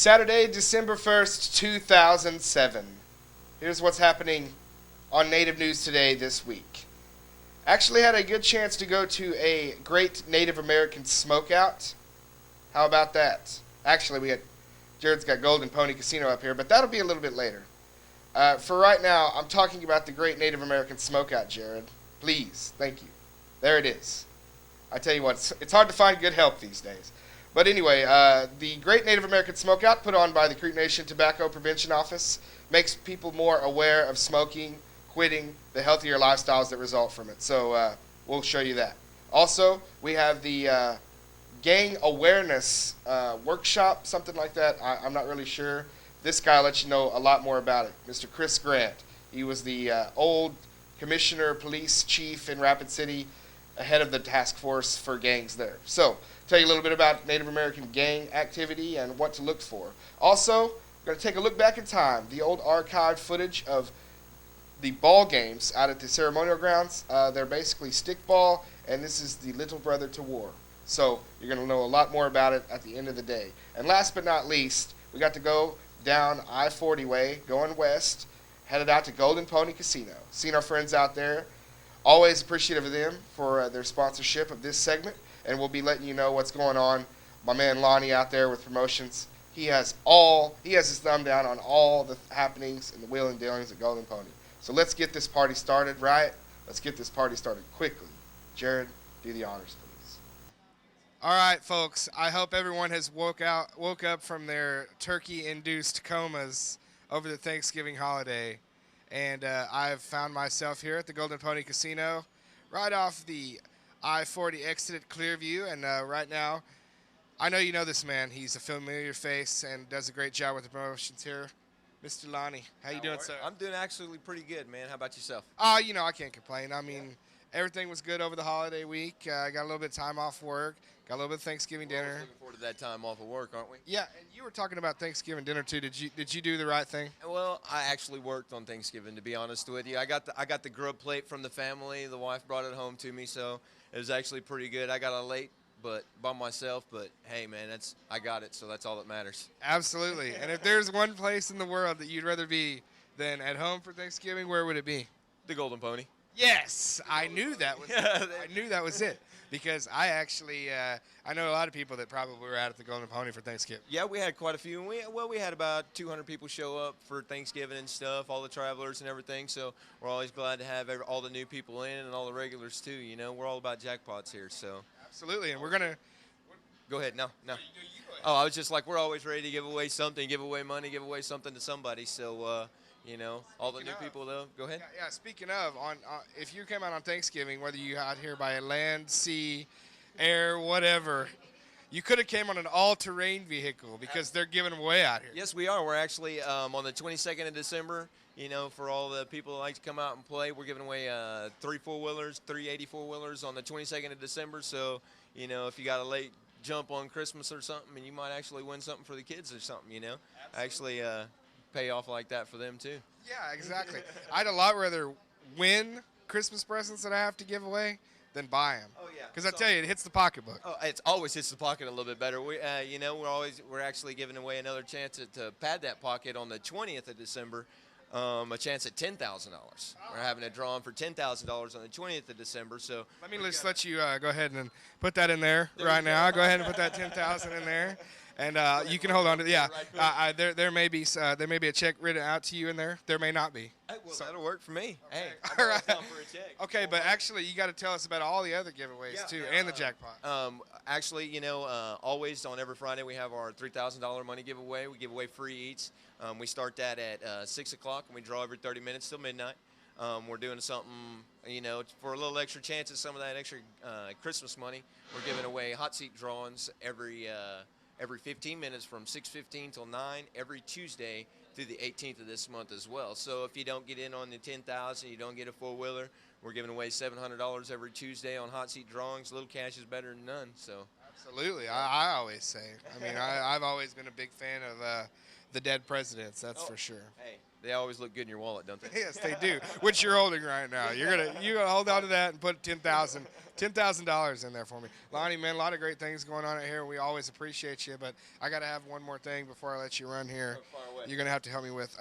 Saturday, December 1st, 2007. Here's what's happening on Native News Today this week. Actually had a good chance to go to a great Native American smokeout. How about that? Actually, Jared's got Golden Pony Casino up here, but that'll be a little bit later. For right now, I'm talking about the great Native American smokeout, Jared. Please, thank you. There it is. I tell you what, it's hard to find good help these days. But anyway, the Great Native American Smokeout, put on by the Creek Nation Tobacco Prevention Office, makes people more aware of smoking, quitting, the healthier lifestyles that result from it. So we'll show you that. Also, we have the gang awareness workshop, something like that. I'm not really sure. This guy will let you know a lot more about it, Mr. Chris Grant. He was the old commissioner, police chief in Rapid City, head of the task force for gangs there. So, tell you a little bit about Native American gang activity and what to look for. Also, we're going to take a look back in time, the old archived footage of the ball games out at the ceremonial grounds. They're basically stickball, and this is the little brother to war. So, you're going to know a lot more about it at the end of the day. And last but not least, we got to go down I-40 way, going west, headed out to Golden Pony Casino. Seen our friends out there. Always appreciative of them for their sponsorship of this segment, and we'll be letting you know what's going on. My man Lonnie out there with promotions. He has his thumb down on all the happenings and the wheel and dealings at Golden Pony. So let's get this party started, right? Let's get this party started quickly. Jared, do the honors, please. All right, folks. I hope everyone has woke up from their turkey-induced comas over the Thanksgiving holiday. And I've found myself here at the Golden Pony Casino, right off the I-40 exit at Clearview. And right now, I know you know this man. He's a familiar face and does a great job with the promotions here. Mr. Lonnie, how you doing, sir? I'm doing actually pretty good, man. How about yourself? I can't complain. I mean, everything was good over the holiday week. I got a little bit of time off work. Got a little bit of Thanksgiving dinner. Looking forward to that time off of work, aren't we? Yeah, and you were talking about Thanksgiving dinner too. Did you do the right thing? Well, I actually worked on Thanksgiving, to be honest with you. I got the grub plate from the family. The wife brought it home to me, so it was actually pretty good. I got a late, but by myself. But hey, man, I got it, so that's all that matters. Absolutely. And if there's one place in the world that you'd rather be than at home for Thanksgiving, where would it be? The Golden Pony. Yes, I knew that was. I knew that was it. Because I actually, I know a lot of people that probably were out at the Golden Pony for Thanksgiving. Yeah, we had quite a few. We had about 200 people show up for Thanksgiving and stuff, all the travelers and everything. So we're always glad to have all the new people in and all the regulars too. You know, we're all about jackpots here. So absolutely, and we're gonna. Go ahead. No. You go ahead. Oh, I was just like, we're always ready to give away something, give away money, give away something to somebody. So. All the new people, though. Go ahead. Yeah. Speaking of, if you came out on Thanksgiving, whether you out here by land, sea, air, whatever, you could have came on an all-terrain vehicle because they're giving them away out here. Yes, we are. We're actually on the 22nd of December. For all the people that like to come out and play, we're giving away 3 4-wheelers, 3 84-wheelers on the 22nd of December. So, if you got a late jump on Christmas or something, and you might actually win something for the kids or something. Actually. Pay off like that for them too. Yeah, exactly. I'd a lot rather win Christmas presents that I have to give away than buy them. Oh yeah. Because I tell you, it hits the pocketbook. Oh, it always hits the pocket a little bit better. We're actually giving away another chance to pad that pocket on the 20th of December. A chance at $10,000. We're having a drawing for $10,000 on the 20th of December. So let me just let you go ahead and put that in there right now. Go ahead and put that $10,000 in there. And you can hold on to there may be a check written out to you in there. There may not be. Well, that'll work for me. Okay. Hey, all right. down for a check. Okay, but actually, you got to tell us about all the other giveaways too, and the jackpot. Always on every Friday we have our $3,000 money giveaway. We give away free eats. We start that at 6 o'clock, and we draw every 30 minutes till midnight. We're doing something, for a little extra chance at some of that extra Christmas money. We're giving away hot seat drawings every 15 minutes from 6:15 till 9 every Tuesday through the 18th of this month as well. So if you don't get in on the 10,000, you don't get a 4-wheeler, we're giving away $700 every Tuesday on hot seat drawings. Little cash is better than none. So absolutely, I always say. I mean, I've always been a big fan of the dead presidents. That's for sure. Hey, They always look good in your wallet, don't they? Yes, they do. Which you're holding right now. You're gonna hold on to that and put $10,000 in there for me. Lonnie, man, a lot of great things going on out here. We always appreciate you, but I gotta have one more thing before I let you run here. Far away. You're gonna have to help me with.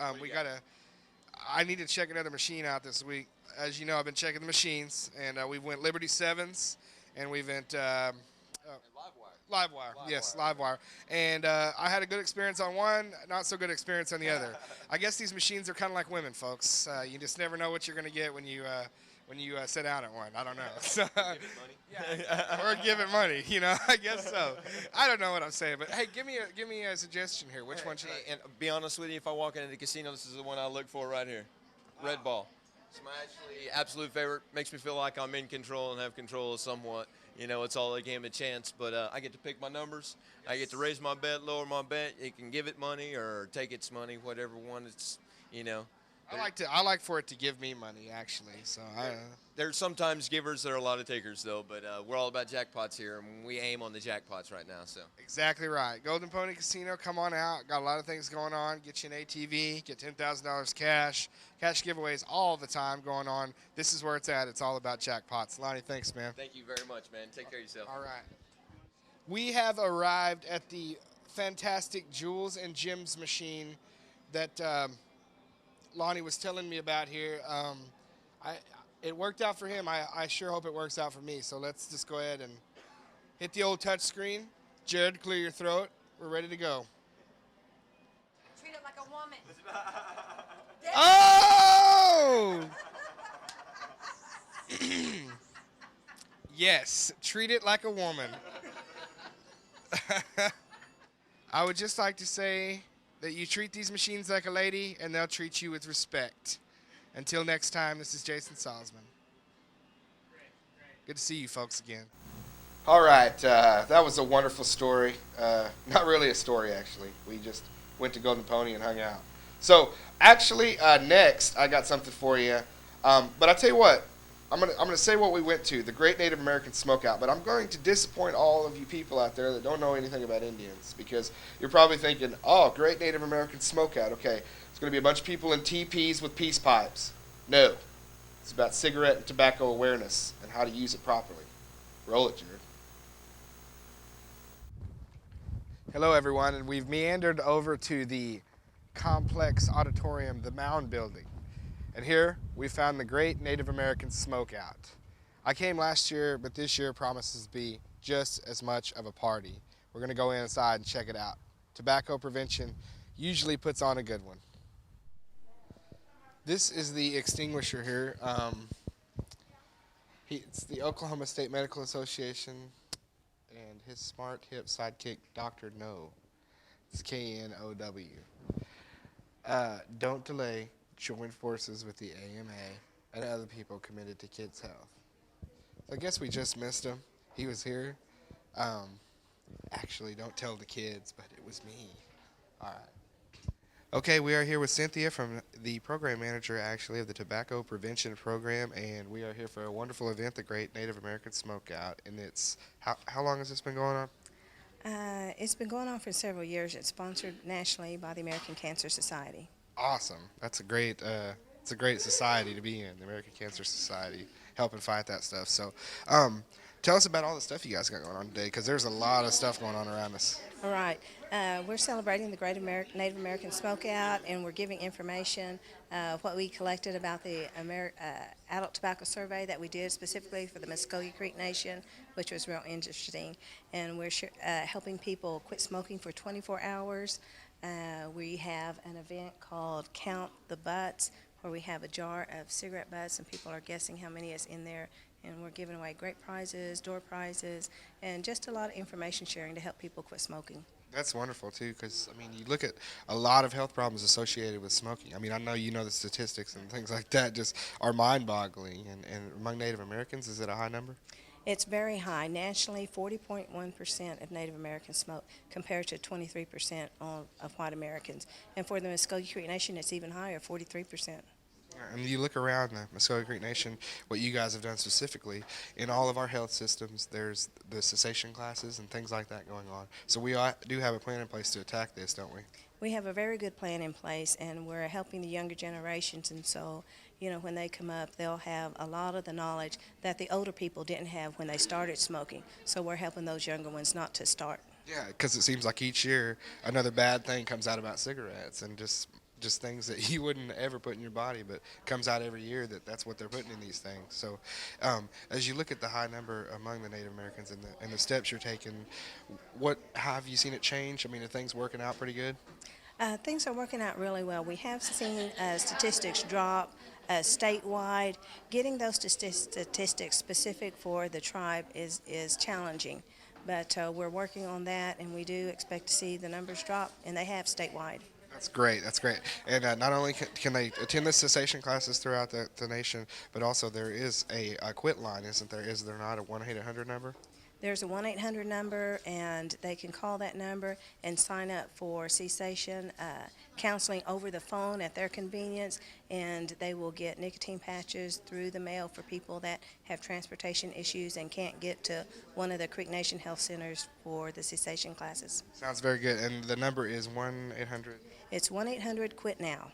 I need to check another machine out this week. As you know, I've been checking the machines, and we went Liberty 7s, and we went Livewire. Yes, Livewire. And I had a good experience on one, not so good experience on the other. I guess these machines are kind of like women, folks. You just never know what you're going to get when you sit down at one. I don't know. So, or give it money. I guess so. I don't know what I'm saying, but hey, give me a suggestion here. Which one should I? And be honest with you, if I walk into the casino, this is the one I look for right here. Red Ball. It's my absolute favorite. Makes me feel like I'm in control and have control somewhat. It's all a game of chance, but I get to pick my numbers. Yes. I get to raise my bet, lower my bet. It can give it money or take its money, whatever one it's. I like for it to give me money, actually. So there's sometimes givers. There are a lot of takers, though. But we're all about jackpots here, and we aim on the jackpots right now. So exactly right. Golden Pony Casino, come on out. Got a lot of things going on. Get you an ATV. Get $10,000 cash. Cash giveaways all the time going on. This is where it's at. It's all about jackpots. Lonnie, thanks, man. Thank you very much, man. Take care of yourself. All right. We have arrived at the fantastic Jules and Jim's machine that Lonnie was telling me about here. It worked out for him. I sure hope it works out for me. So let's just go ahead and hit the old touch screen. Jared, clear your throat. We're ready to go. Treat it like a woman. Oh! Yes, treat it like a woman. I would just like to say that you treat these machines like a lady, and they'll treat you with respect. Until next time, this is Jason Salzman. Good to see you folks again. All right, that was a wonderful story. Not really a story, actually. We just went to Golden Pony and hung out. So, actually, next, I got something for you. But I tell you what, I'm gonna say what we went to, the Great Native American Smokeout. But I'm going to disappoint all of you people out there that don't know anything about Indians, because you're probably thinking, oh, Great Native American Smokeout. Okay, it's going to be a bunch of people in teepees with peace pipes. No, it's about cigarette and tobacco awareness and how to use it properly. Roll it, Jared. Hello, everyone, and we've meandered over to the complex auditorium, the Mound Building. And here we found the Great Native American Smokeout. I came last year, but this year promises to be just as much of a party. We're going to go inside and check it out. Tobacco prevention usually puts on a good one. This is the extinguisher here. It's the Oklahoma State Medical Association and his smart hip sidekick, Dr. No. It's K-N-O-W. Don't delay. Join forces with the AMA and other people committed to kids' health. So I guess we just missed him. He was here. Actually, don't tell the kids, but it was me. All right. Okay, we are here with Cynthia from the program manager, actually, of the Tobacco Prevention Program, and we are here for a wonderful event, the Great Native American Smokeout. And it's how long has this been going on? It's been going on for several years. It's sponsored nationally by the American Cancer Society. Awesome. That's a great society to be in, the American Cancer Society, helping fight that stuff. So tell us about all the stuff you guys got going on today, because there's a lot of stuff going on around us. All right. We're celebrating the Great Native American Smokeout, and we're giving information what we collected about the adult tobacco survey that we did specifically for the Muskogee Creek Nation, which was real interesting. And we're helping people quit smoking for 24 hours. We have an event called Count the Butts, where we have a jar of cigarette butts, and people are guessing how many is in there. And we're giving away great prizes, door prizes, and just a lot of information sharing to help people quit smoking. That's wonderful, too, because, you look at a lot of health problems associated with smoking. I know you know the statistics and things like that just are mind-boggling. And among Native Americans, is it a high number? It's very high. Nationally, 40.1% of Native Americans smoke, compared to 23% of white Americans. And for the Muskogee Creek Nation, it's even higher, 43%. And you look around the Muskogee Creek Nation, what you guys have done specifically, in all of our health systems, there's the cessation classes and things like that going on. So we do have a plan in place to attack this, don't we? We have a very good plan in place, and we're helping the younger generations, and so, when they come up, they'll have a lot of the knowledge that the older people didn't have when they started smoking. So we're helping those younger ones not to start. Yeah, because it seems like each year another bad thing comes out about cigarettes, and just things that you wouldn't ever put in your body, but comes out every year that's what they're putting in these things. So, as you look at the high number among the Native Americans and the steps you're taking, how have you seen it change? I mean, are things working out pretty good? Things are working out really well. We have seen statistics drop statewide. Getting those statistics specific for the tribe is challenging, but we're working on that, and we do expect to see the numbers drop, and they have statewide. That's great. That's great. And not only can they attend the cessation classes throughout the nation, but also there is a quit line, isn't there? Is there not a 1-800 number? There's a 1-800 number, and they can call that number and sign up for cessation counseling over the phone at their convenience, and they will get nicotine patches through the mail for people that have transportation issues and can't get to one of the Creek Nation Health Centers for the cessation classes. Sounds very good. And the number is 1-800? It's 1-800-QUIT-NOW.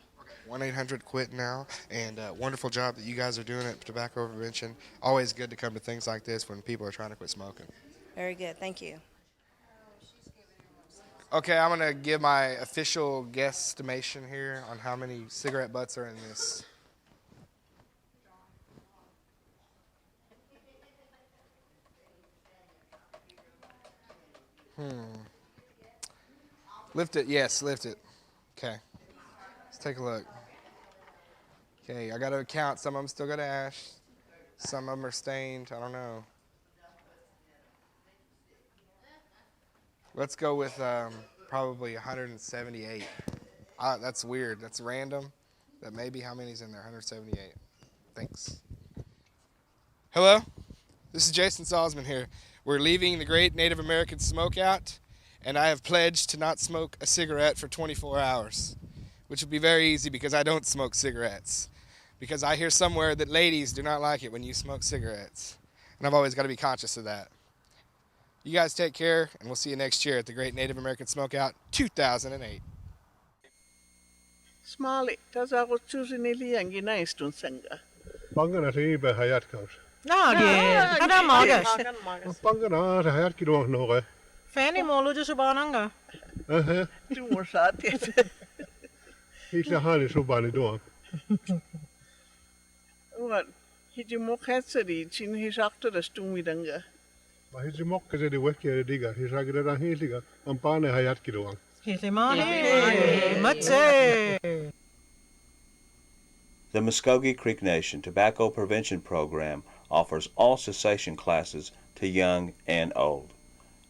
1-800-QUIT-NOW, and wonderful job that you guys are doing at Tobacco Prevention. Always good to come to things like this when people are trying to quit smoking. Very good. Thank you. Okay, I'm going to give my official guesstimation here on how many cigarette butts are in this. Lift it. Yes, lift it. Okay. Let's take a look. Okay, I got to count. Some of them still got ash. Some of them are stained. I don't know. Let's go with probably 178. That's weird. That's random. That may be how many's in there. 178. Thanks. Hello? This is Jason Salzman here. We're leaving the Great Native American Smokeout, and I have pledged to not smoke a cigarette for 24 hours, which will be very easy because I don't smoke cigarettes. Because I hear somewhere that ladies do not like it when you smoke cigarettes. And I've always got to be conscious of that. You guys take care, and we'll see you next year at the Great Native American Smokeout 2008. Smali, tässä on tjusin liiankin näistun senga. Pangana se ei vähän jatkaus. Nage, kada magas. Pangana se jatki tuon noge. Fani molu jo subananga. Du må saat. Hiiklä haali subani tuon. Wat, hiji mokhetseri chin hisakto das tumidanga. Ma hitsi mokka se di wekkiä diga. Hisakirera hiiliga. On paane ha jatki tuon. Hilimani, matse. The Muskogee Creek Nation Tobacco Prevention Program offers all cessation classes to young and old.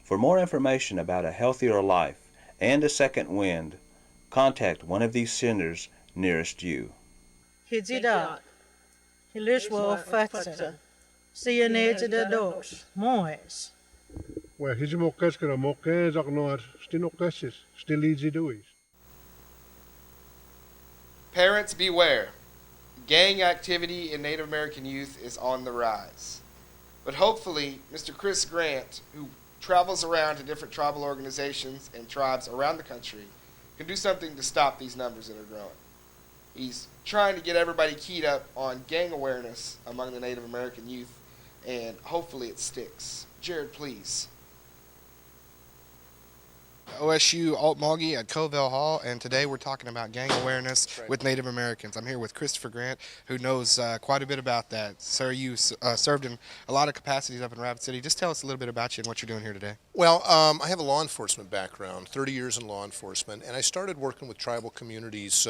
For more information about a healthier life and a second wind, contact one of these centers nearest you. Hijida. Hilishwo fatsa. Siyanete de dos. Moes. Wel hitsi mokkeskera mokkeen sak noar. Stinokkesis. Stilizi duis. Parents beware. Gang activity in Native American youth is on the rise. But hopefully, Mr. Chris Grant, who travels around to different tribal organizations and tribes around the country, can do something to stop these numbers that are growing. He's trying to get everybody keyed up on gang awareness among the Native American youth, and hopefully it sticks. Jared, please. OSU Alt-Mauge at Covell Hall, and today we're talking about gang awareness with Native Americans. I'm here with Christopher Grant, who knows quite a bit about that. Sir, you served in a lot of capacities up in Rapid City. Just tell us a little bit about you and what you're doing here today. Well, I have a law enforcement background, 30 years in law enforcement, and I started working with tribal communities,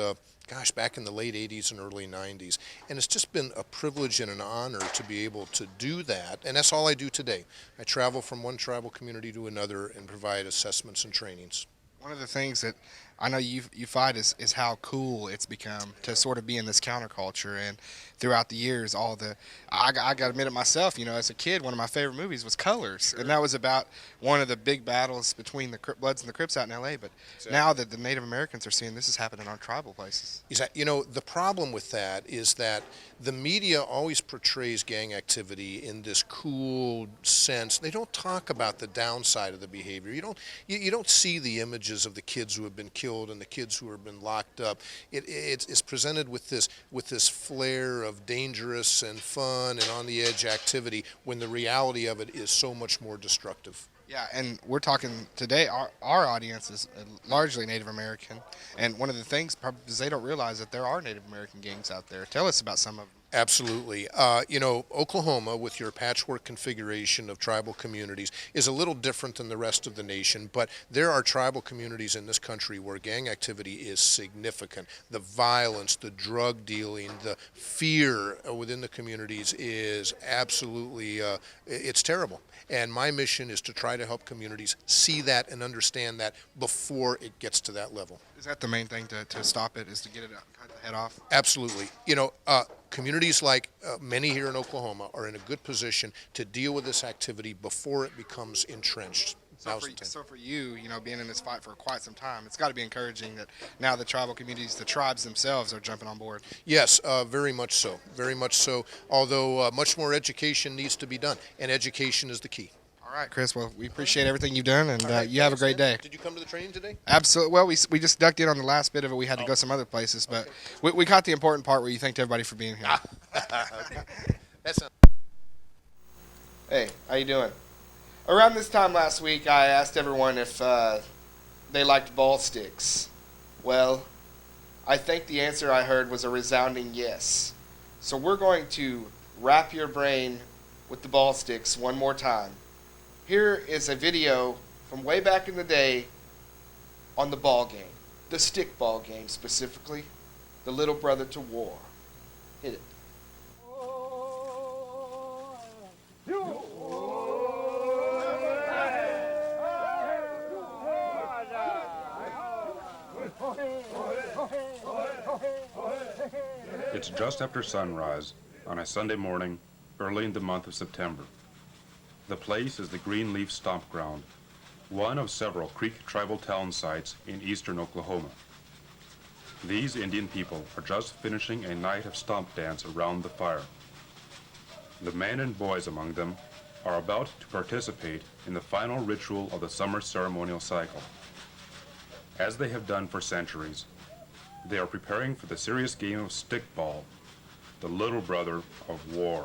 back in the late 80s and early 90s. And it's just been a privilege and an honor to be able to do that, and that's all I do today. I travel from one tribal community to another and provide assessments and trainings. One of the things that I know you find is how cool it's become to sort of be in this counterculture, and throughout the years, I got to admit it myself, as a kid, one of my favorite movies was Colors, and that was about one of the big battles between the Bloods and the Crips out in L.A., but now that the Native Americans are seeing this is happening on tribal places. The problem with that is that the media always portrays gang activity in this cool sense. They don't talk about the downside of the behavior. You don't see the images of the kids who have been killed killed and the kids who have been locked up. It's presented with this flair of dangerous and fun and on the edge activity when the reality of it is so much more destructive. Yeah, and we're talking today, our audience is largely Native American, and one of the things probably is they don't realize that there are Native American gangs out there. Tell us about some of them. Absolutely. Oklahoma, with your patchwork configuration of tribal communities, is a little different than the rest of the nation, but there are tribal communities in this country where gang activity is significant. The violence, the drug dealing, the fear within the communities is absolutely, it's terrible. And my mission is to try to help communities see that and understand that before it gets to that level. Is that the main thing to stop it, is to get it cut the head off? Absolutely. Communities like many here in Oklahoma are in a good position to deal with this activity before it becomes entrenched. So for you, being in this fight for quite some time, it's got to be encouraging that now the tribal communities, the tribes themselves, are jumping on board. Yes, very much so. Very much so. Although much more education needs to be done, and education is the key. All right, Chris. Well, we appreciate everything you've done, and you have a great day. Did you come to the training today? Absolutely. Well, we just ducked in on the last bit of it. We had to go some other places, but we caught the important part where you thanked everybody for being here. Okay. That's not. Hey, how you doing? Around this time last week, I asked everyone if they liked ball sticks. Well, I think the answer I heard was a resounding yes. So we're going to wrap your brain with the ball sticks one more time. Here is a video from way back in the day on the ball game, the stick ball game specifically, the little brother to war. Hit it. It's just after sunrise on a Sunday morning early in the month of September. The place is the Greenleaf Stomp Ground, one of several Creek tribal town sites in eastern Oklahoma. These Indian people are just finishing a night of stomp dance around the fire. The men and boys among them are about to participate in the final ritual of the summer ceremonial cycle. As they have done for centuries, they are preparing for the serious game of stickball, the little brother of war.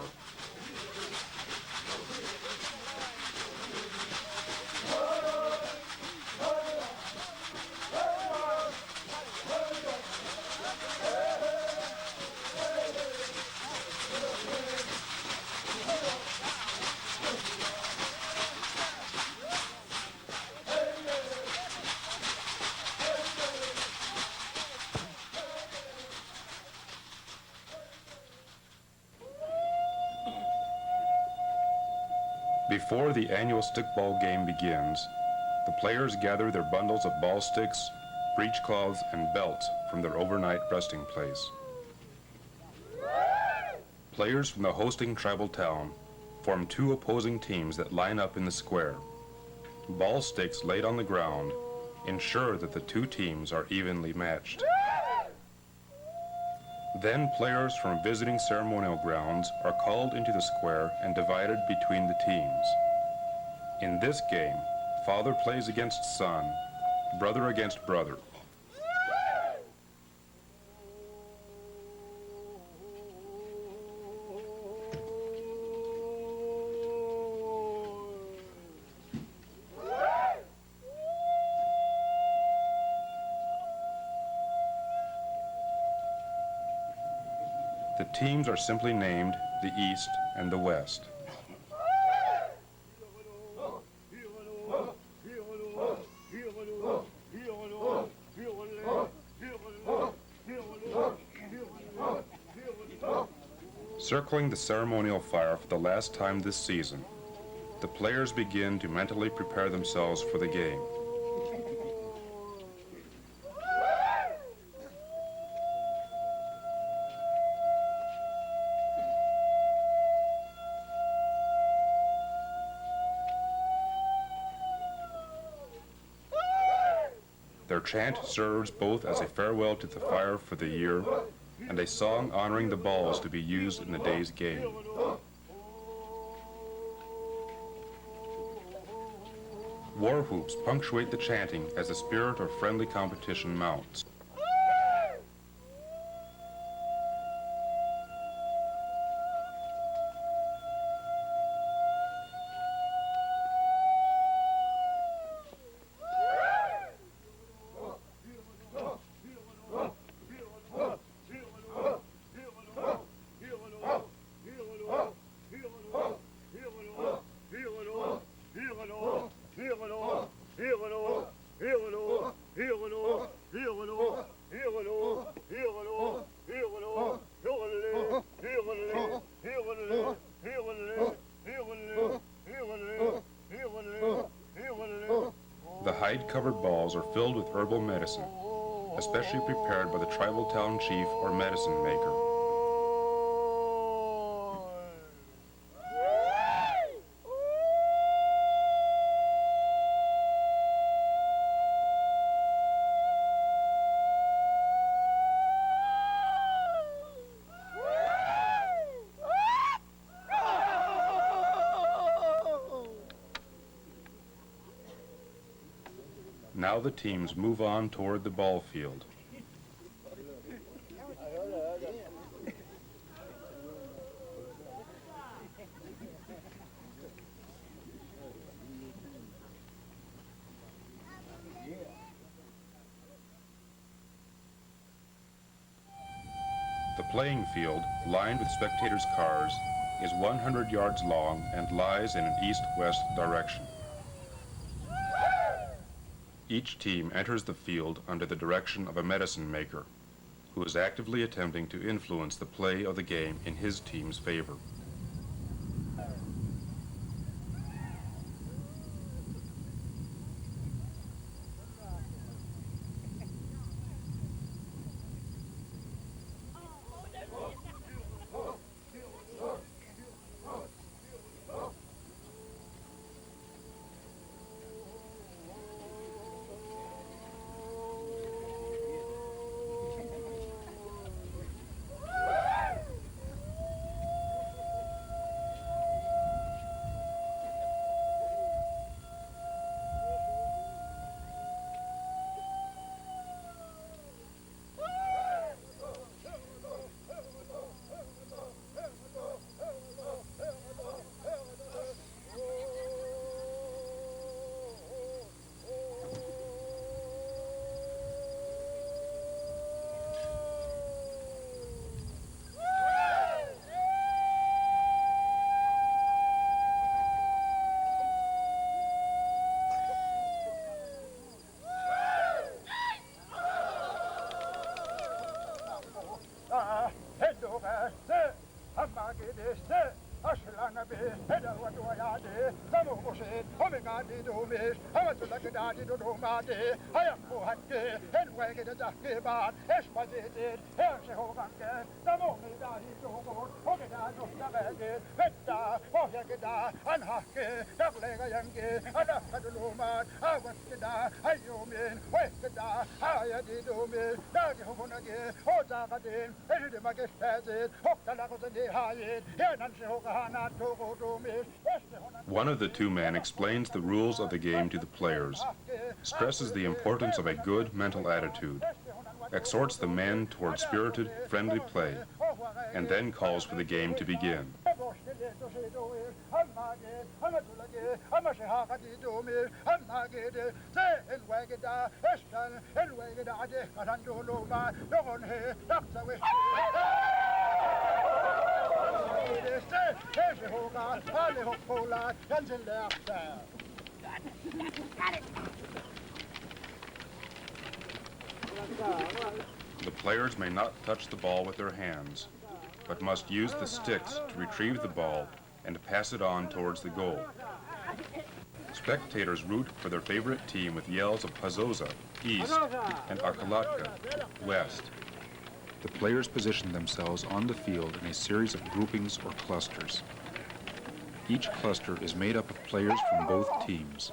Before the annual stickball game begins, the players gather their bundles of ball sticks, breechcloths, and belts from their overnight resting place. Players from the hosting tribal town form two opposing teams that line up in the square. Ball sticks laid on the ground ensure that the two teams are evenly matched. Then players from visiting ceremonial grounds are called into the square and divided between the teams. In this game, father plays against son, brother against brother. The teams are simply named the East and the West. Circling the ceremonial fire for the last time this season, the players begin to mentally prepare themselves for the game. Their chant serves both as a farewell to the fire for the year and a song honoring the balls to be used in the day's game. War whoops punctuate the chanting as the spirit of friendly competition mounts. The hide-covered balls are filled with herbal medicine, especially prepared by the tribal town chief or medicine maker. Now the teams move on toward the ball field. The playing field, lined with spectators' cars, is 100 yards long and lies in an east-west direction. Each team enters the field under the direction of a medicine maker, who is actively attempting to influence the play of the game in his team's favor. One of the two men explains the rules of the game to the players, stresses the importance of a good mental attitude, exhorts the men toward spirited, friendly play, and then calls for the game to begin. The players may not touch the ball with their hands, but must use the sticks to retrieve the ball and pass it on towards the goal. Spectators root for their favorite team with yells of Pazoza, east, and Akalatka, west. The players position themselves on the field in a series of groupings or clusters. Each cluster is made up of players from both teams.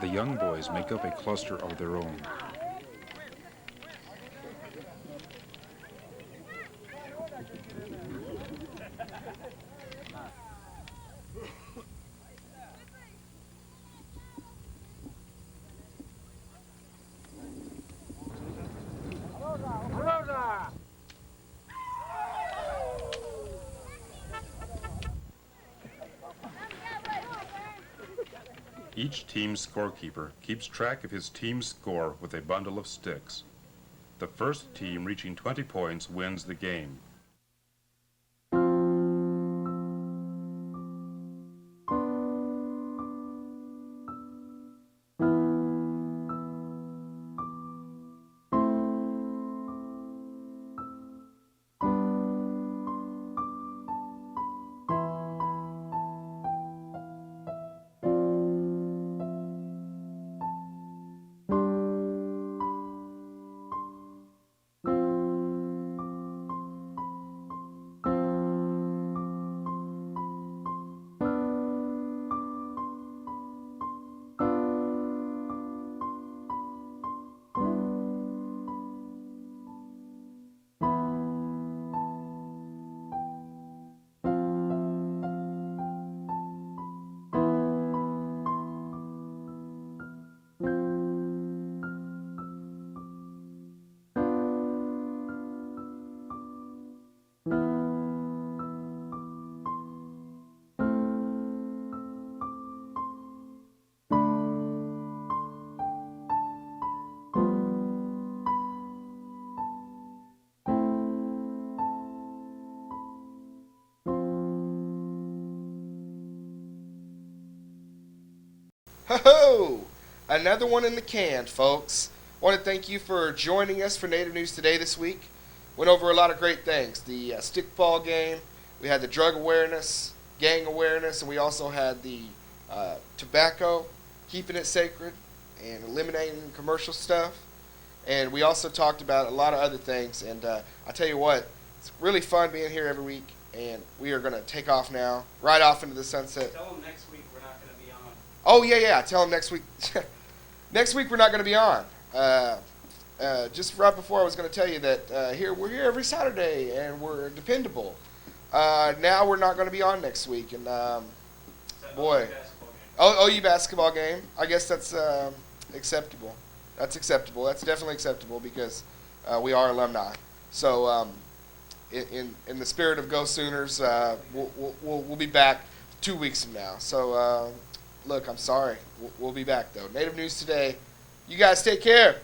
The young boys make up a cluster of their own. Each team's scorekeeper keeps track of his team's score with a bundle of sticks. The first team reaching 20 points wins the game. Ho-ho! Another one in the can, folks. Want to thank you for joining us for Native News Today this week. Went over a lot of great things. The stickball game, we had the drug awareness, gang awareness, and we also had the tobacco, keeping it sacred, and eliminating commercial stuff. And we also talked about a lot of other things. And I tell you what, it's really fun being here every week. And we are going to take off now, right off into the sunset. Tell them next week we're not going to be on. Oh, yeah. Tell them next week. Next week we're not going to be on. Just right before I was going to tell you that we're here every Saturday and we're dependable. Now we're not going to be on next week. And boy, OU basketball game. I guess that's acceptable. That's acceptable. That's definitely acceptable because we are alumni. So in the spirit of Go Sooners, we'll be back 2 weeks from now. So look, I'm sorry. We'll be back though. Native News Today. You guys take care.